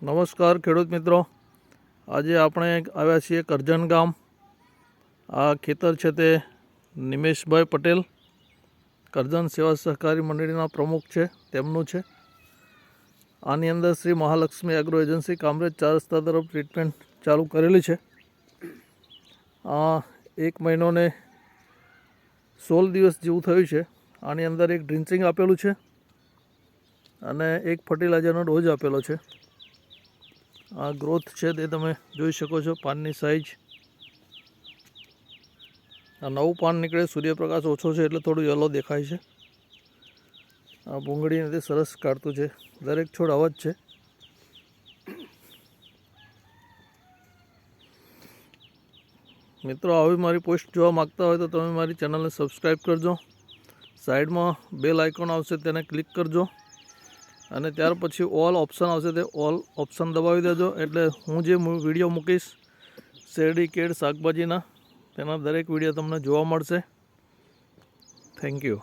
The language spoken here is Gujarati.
નમસ્કાર ખેડૂત મિત્રો, આજે આપણે આવ્યા છીએ કરજણ ગામ. આ ખેતર છે તે નિમેશભાઈ પટેલ કરજણ સેવા સહકારી મંડળીના પ્રમુખ છે, તેમનું છે. આની અંદર શ્રી મહાલક્ષ્મી એગ્રો એજન્સી કામરેજ 4 રસ્તા તરફ ટ્રીટમેન્ટ ચાલુ કરેલી છે. આ 1 મહિનો ને 16 દિવસ જેવું થયું છે. આની અંદર એક ડ્રિન્ચિંગ આપેલું છે અને એક ફર્ટિલાઇઝરનો ડોઝ આપેલો છે. આ ગ્રોથ છે તે તમે જોઈ શકો છો, પાનની સાઇઝ. આ નવું પાન નીકળે, સૂર્યપ્રકાશ ઓછો છે એટલે થોડું યલો દેખાય છે. આ ભૂંગળીને તે સરસ કાઢતું છે, દરેક છોડ આવા જ છે. મિત્રો, આવી મારી પોસ્ટ જોવા માગતા હોય તો તમે મારી ચેનલને સબસ્ક્રાઈબ કરજો. સાઈડમાં બેલ આઇકોન આવશે તેને ક્લિક કરજો અને ત્યાર પછી ઓલ ઓપ્શન આવશે તે ઓલ ઓપ્શન દબાવી દેજો, એટલે હું જે વિડીયો મૂકીશ શેરડી કેળ શાકભાજીના, તેના દરેક વિડીયો તમને જોવા મળશે. Thank you.